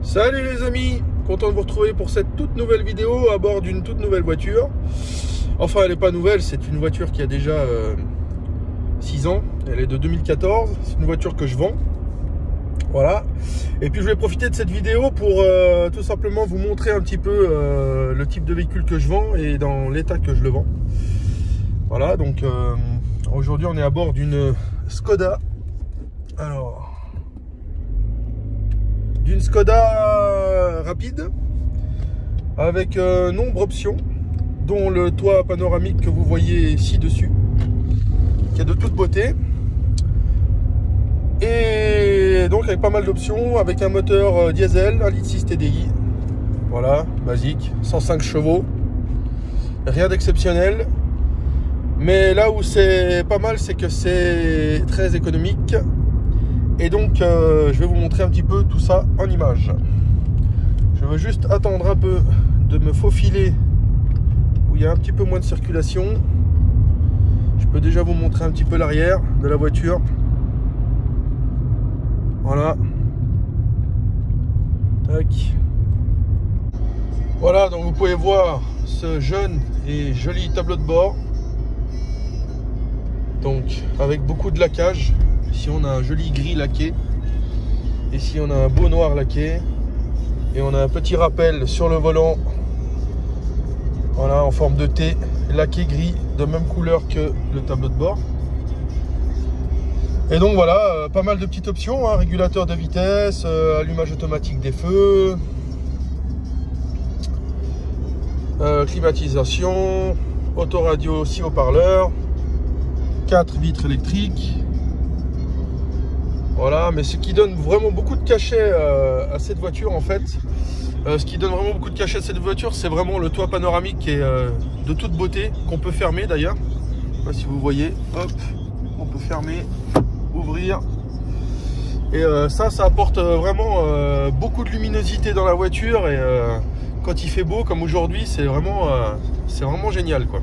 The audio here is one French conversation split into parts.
Salut les amis, content de vous retrouver pour cette toute nouvelle vidéo à bord d'une toute nouvelle voiture. Enfin, elle n'est pas nouvelle, c'est une voiture qui a déjà 6 ans. Elle est de 2014, c'est une voiture que je vends. Voilà. Et puis je vais profiter de cette vidéo pour tout simplement vous montrer un petit peu le type de véhicule que je vends et dans l'état que je le vends. Voilà, donc aujourd'hui on est à bord d'une Skoda. Alors, d'une Skoda rapide avec nombre d'options, dont le toit panoramique que vous voyez ci-dessus, qui est de toute beauté. Et donc avec pas mal d'options, avec un moteur diesel, 1,6 litre TDI. Voilà, basique, 105 chevaux. Rien d'exceptionnel. Mais là où c'est pas mal, c'est que c'est très économique. Et donc, je vais vous montrer un petit peu tout ça en images. Je veux juste attendre un peu de me faufiler où il y a un petit peu moins de circulation. Je peux déjà vous montrer un petit peu l'arrière de la voiture. Voilà. Tac. Voilà, donc vous pouvez voir ce jeune et joli tableau de bord. Donc, avec beaucoup de laquage. Ici on a un joli gris laqué, ici on a un beau noir laqué, et on a un petit rappel sur le volant, voilà, en forme de T, laqué gris, de même couleur que le tableau de bord. Et donc voilà, pas mal de petites options, hein, régulateur de vitesse, allumage automatique des feux, climatisation, autoradio 6 haut-parleurs, 4 vitres électriques. Voilà, mais ce qui donne vraiment beaucoup de cachet à cette voiture, en fait, ce qui donne vraiment beaucoup de cachet à cette voiture, c'est vraiment le toit panoramique qui est de toute beauté, qu'on peut fermer d'ailleurs. Je sais pas si vous voyez, hop, on peut fermer, ouvrir. Et ça apporte vraiment beaucoup de luminosité dans la voiture, et quand il fait beau comme aujourd'hui, c'est vraiment génial, quoi.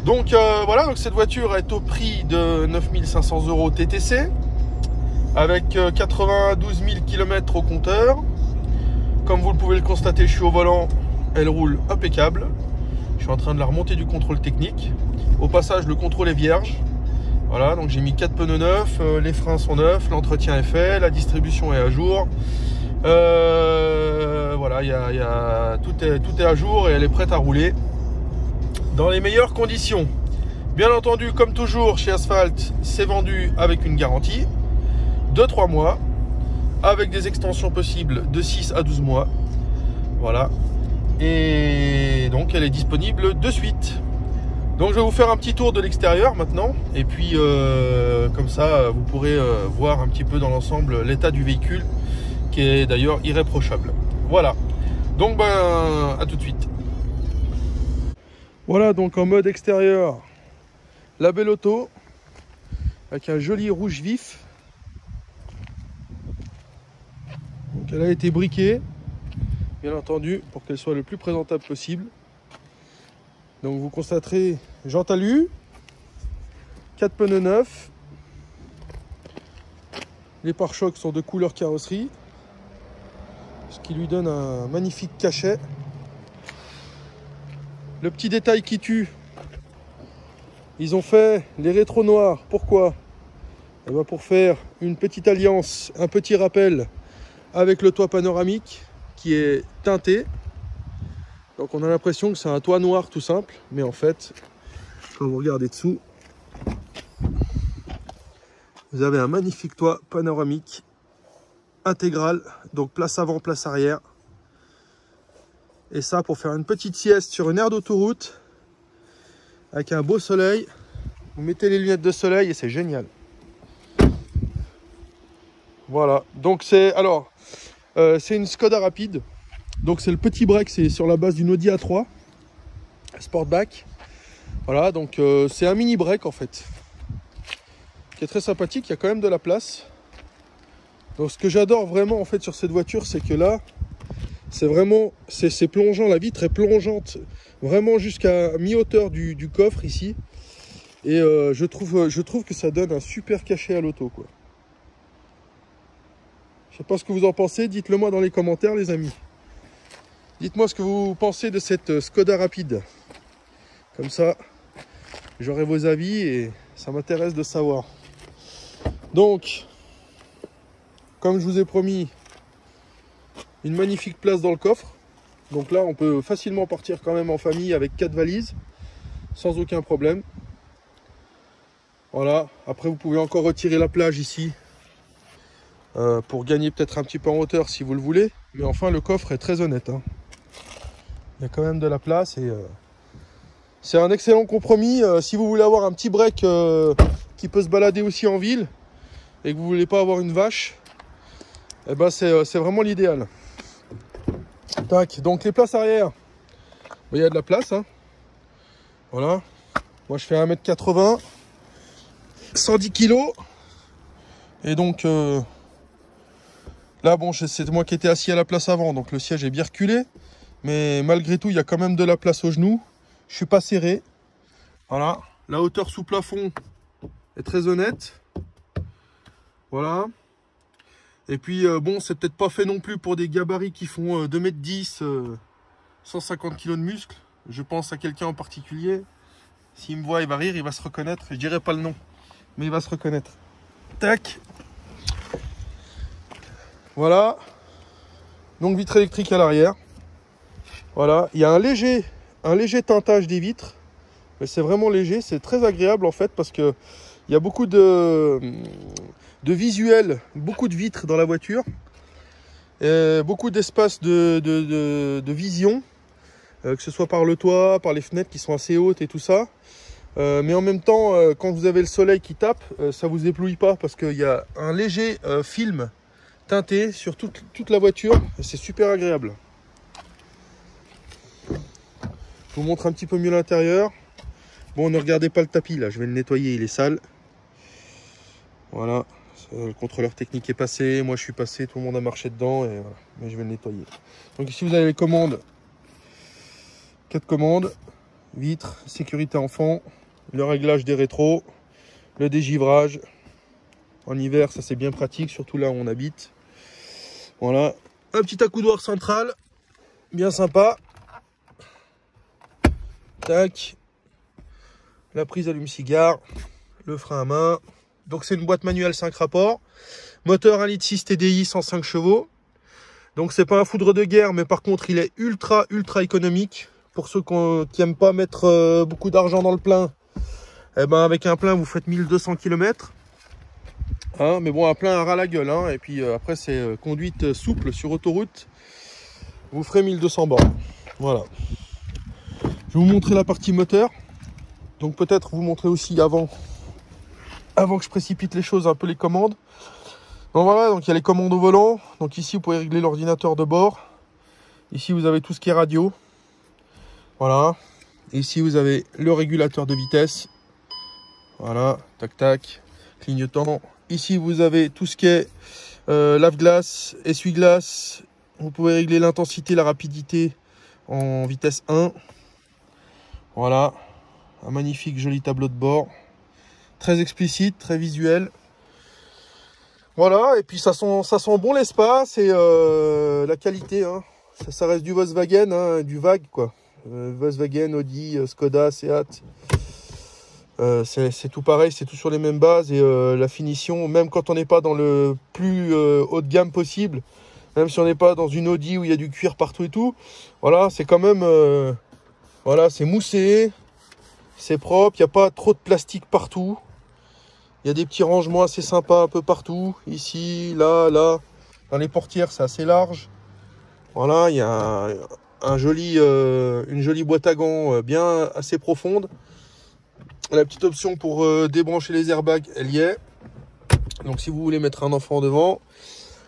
Donc voilà, donc cette voiture est au prix de 9 500 € TTC. Avec 92 000 km au compteur. Comme vous pouvez le constater, je suis au volant, elle roule impeccable. Je suis en train de la remonter du contrôle technique. Au passage, le contrôle est vierge. Voilà, donc j'ai mis 4 pneus neufs, les freins sont neufs, l'entretien est fait, la distribution est à jour. Voilà, tout est à jour et elle est prête à rouler dans les meilleures conditions. Bien entendu, comme toujours chez Asphalt, c'est vendu avec une garantie de 3 mois, avec des extensions possibles de 6 à 12 mois. Voilà. Et donc elle est disponible de suite. Donc je vais vous faire un petit tour de l'extérieur maintenant. Et puis comme ça, vous pourrez voir un petit peu dans l'ensemble l'état du véhicule, qui est d'ailleurs irréprochable. Voilà. Donc à tout de suite. Voilà, donc en mode extérieur, la belle auto, avec un joli rouge vif. Donc elle a été briquée, bien entendu, pour qu'elle soit le plus présentable possible. Donc vous constaterez jante alu, 4 pneus neufs, les pare-chocs sont de couleur carrosserie, ce qui lui donne un magnifique cachet. Le petit détail qui tue, ils ont fait les rétros noirs. Pourquoi? Eh bien pour faire une petite alliance, un petit rappel avec le toit panoramique qui est teinté. Donc on a l'impression que c'est un toit noir tout simple, mais en fait, quand vous regardez dessous, vous avez un magnifique toit panoramique intégral, donc place avant, place arrière. Et ça pour faire une petite sieste sur une aire d'autoroute avec un beau soleil. Vous mettez les lunettes de soleil et c'est génial. Voilà, donc c'est une Skoda rapide. Donc c'est le petit break, c'est sur la base d'une Audi A3 Sportback. Voilà, donc c'est un mini break en fait, qui est très sympathique. Il y a quand même de la place. Donc ce que j'adore vraiment en fait sur cette voiture, c'est que là, c'est vraiment, c'est plongeant, la vitre est plongeante vraiment jusqu'à mi-hauteur du coffre ici. Et je trouve que ça donne un super cachet à l'auto, quoi. Je sais pas ce que vous en pensez, dites-le moi dans les commentaires les amis. Dites-moi ce que vous pensez de cette Skoda Rapide. Comme ça, j'aurai vos avis et ça m'intéresse de savoir. Donc, comme je vous ai promis, une magnifique place dans le coffre. Donc là, on peut facilement partir quand même en famille avec 4 valises, sans aucun problème. Voilà, après vous pouvez encore retirer la plage ici, pour gagner peut-être un petit peu en hauteur si vous le voulez. Mais enfin, le coffre est très honnête, hein. Il y a quand même de la place et c'est un excellent compromis. Si vous voulez avoir un petit break qui peut se balader aussi en ville et que vous voulez pas avoir une vache, eh ben c'est vraiment l'idéal. Tac, donc les places arrière, il y a de la place, hein. Voilà, moi je fais 1m80, 110 kg. Et donc là bon, c'est moi qui étais assis à la place avant, donc le siège est bien reculé. Mais malgré tout, il y a quand même de la place aux genoux. Je suis pas serré. Voilà, la hauteur sous plafond est très honnête. Voilà. Et puis bon, c'est peut-être pas fait non plus pour des gabarits qui font 2m10, 150 kg de muscles. Je pense à quelqu'un en particulier. S'il me voit, il va rire, il va se reconnaître. Je dirai pas le nom, mais il va se reconnaître. Tac. Voilà. Donc vitre électrique à l'arrière. Voilà. Il y a un léger teintage des vitres. Mais c'est vraiment léger. C'est très agréable en fait parce que il y a beaucoup de visuels, beaucoup de vitres dans la voiture. Et beaucoup d'espace de vision. Que ce soit par le toit, par les fenêtres qui sont assez hautes et tout ça. Mais en même temps, quand vous avez le soleil qui tape, ça vous éblouit pas parce qu'il y a un léger film teinté sur toute la voiture. C'est super agréable. Je vous montre un petit peu mieux l'intérieur. Bon, ne regardez pas le tapis là, je vais le nettoyer, il est sale. Voilà, le contrôleur technique est passé, moi je suis passé, tout le monde a marché dedans, et voilà. Mais je vais le nettoyer. Donc ici vous avez les commandes. 4 commandes, vitres, sécurité enfant, le réglage des rétros, le dégivrage. En hiver, ça c'est bien pratique, surtout là où on habite. Voilà, un petit accoudoir central, bien sympa. Tac. La prise allume-cigare, le frein à main. Donc c'est une boîte manuelle 5 rapports. Moteur 1,6 litre TDI 105 chevaux. Donc c'est pas un foudre de guerre, mais par contre il est ultra économique. Pour ceux qui n'aiment pas mettre beaucoup d'argent dans le plein, eh ben avec un plein vous faites 1200 km. Hein, mais bon, un plein ras la gueule. Hein, et puis après c'est conduite souple sur autoroute. Vous ferez 1200 bornes. Voilà. Je vais vous montrer la partie moteur. Donc peut-être vous montrer aussi avant que je précipite les choses, un peu les commandes. Donc voilà, donc il y a les commandes au volant. Donc ici vous pouvez régler l'ordinateur de bord. Ici vous avez tout ce qui est radio. Voilà. Et ici vous avez le régulateur de vitesse. Voilà, tac tac, clignotant. Ici vous avez tout ce qui est lave-glace, essuie-glace. Vous pouvez régler l'intensité, la rapidité en vitesse 1. Voilà, un magnifique joli tableau de bord. Très explicite, très visuel. Voilà, et puis ça sent bon l'espace et la qualité. Hein. Ça reste du Volkswagen, hein, du VAG quoi. Volkswagen, Audi, Skoda, Seat. C'est tout pareil, c'est tout sur les mêmes bases. Et la finition, même quand on n'est pas dans le plus haut de gamme possible, même si on n'est pas dans une Audi où il y a du cuir partout et tout, voilà, c'est quand même... voilà, c'est moussé, c'est propre, il n'y a pas trop de plastique partout. Il y a des petits rangements assez sympas un peu partout. Ici, là, là. Dans les portières, c'est assez large. Voilà, il y a une jolie boîte à gants bien assez profonde. La petite option pour débrancher les airbags, elle y est. Donc si vous voulez mettre un enfant devant.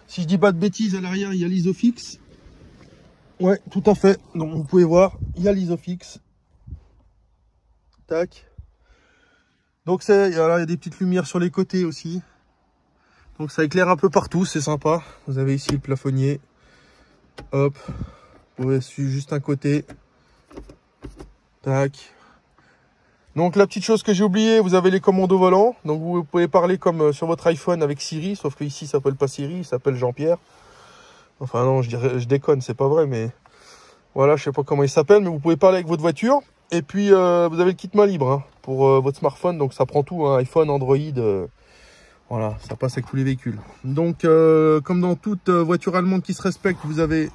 Si je dis pas de bêtises, à l'arrière, il y a l'Isofix. Ouais, tout à fait. Donc vous pouvez voir, il y a l'Isofix. Tac. Donc il y a des petites lumières sur les côtés aussi. Donc ça éclaire un peu partout, c'est sympa. Vous avez ici le plafonnier. Hop. Vous pouvez suivre juste un côté. Tac. Donc la petite chose que j'ai oublié, vous avez les commandes au volant. Donc vous pouvez parler comme sur votre iPhone avec Siri, sauf que ici ça s'appelle pas Siri, il s'appelle Jean-Pierre. Enfin non, je déconne, c'est pas vrai, mais voilà, je sais pas comment il s'appelle, mais vous pouvez parler avec votre voiture. Et puis vous avez le kit main libre hein, pour votre smartphone, donc ça prend tout, hein, iPhone, Android, voilà, ça passe avec tous les véhicules. Donc comme dans toute voiture allemande qui se respecte, vous avez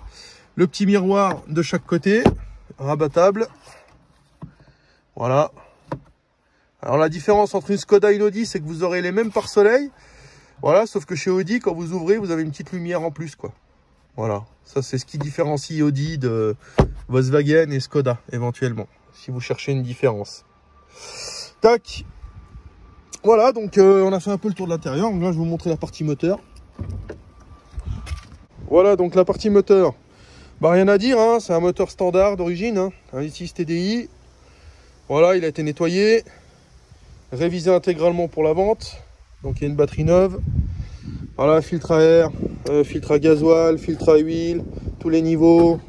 le petit miroir de chaque côté, rabattable. Voilà. Alors la différence entre une Skoda et une Audi, c'est que vous aurez les mêmes pare-soleil. Voilà, sauf que chez Audi, quand vous ouvrez, vous avez une petite lumière en plus, quoi. Voilà, ça c'est ce qui différencie Audi de Volkswagen et Skoda, éventuellement, si vous cherchez une différence. Tac. Voilà, donc on a fait un peu le tour de l'intérieur. Donc là, je vais vous montrer la partie moteur. Voilà, donc la partie moteur. Bah rien à dire, hein, c'est un moteur standard d'origine, hein, un 1.6 TDI. Voilà, il a été nettoyé, révisé intégralement pour la vente. Donc il y a une batterie neuve. Voilà, filtre à air, filtre à gasoil, filtre à huile, tous les niveaux.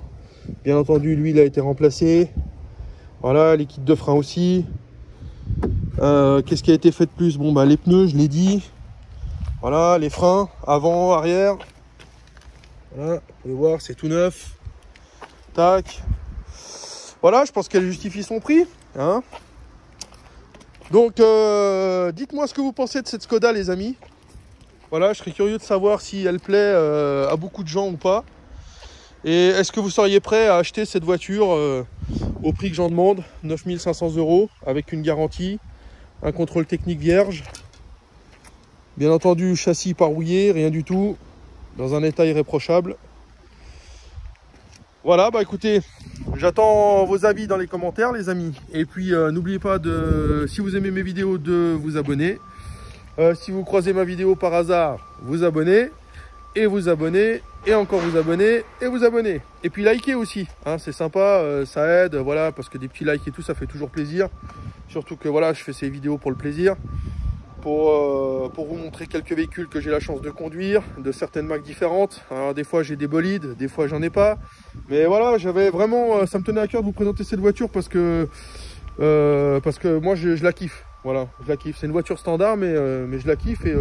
Bien entendu, l'huile a été remplacée. Voilà, les kits de frein aussi. Qu'est-ce qui a été fait de plus? Bon, bah les pneus, je l'ai dit. Voilà, les freins, avant, arrière. Voilà, vous pouvez voir, c'est tout neuf. Tac. Voilà, je pense qu'elle justifie son prix. Hein. Donc, dites-moi ce que vous pensez de cette Skoda, les amis. Voilà, je serais curieux de savoir si elle plaît à beaucoup de gens ou pas. Et est-ce que vous seriez prêt à acheter cette voiture au prix que j'en demande, 9 500 €, avec une garantie, un contrôle technique vierge. Bien entendu, châssis pas rouillé, rien du tout, dans un état irréprochable. Voilà, bah écoutez, j'attends vos avis dans les commentaires, les amis. Et puis, n'oubliez pas, si vous aimez mes vidéos, de vous abonner. Si vous croisez ma vidéo par hasard, vous abonnez. Et vous abonnez, et encore vous abonnez, et vous abonnez. Et puis likez aussi, hein, c'est sympa, ça aide, voilà, parce que des petits likes et tout, ça fait toujours plaisir. Surtout que voilà, je fais ces vidéos pour le plaisir. Pour vous montrer quelques véhicules que j'ai la chance de conduire, de certaines marques différentes. Alors des fois j'ai des bolides, des fois j'en ai pas. Mais voilà, j'avais vraiment, ça me tenait à cœur de vous présenter cette voiture parce que moi je la kiffe. Voilà, je la kiffe. C'est une voiture standard, mais je la kiffe et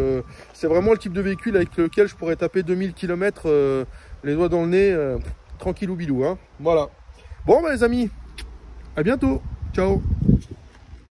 c'est vraiment le type de véhicule avec lequel je pourrais taper 2000 km les doigts dans le nez, tranquillou bilou. Hein. Voilà. Bon, bah, les amis, à bientôt. Ciao.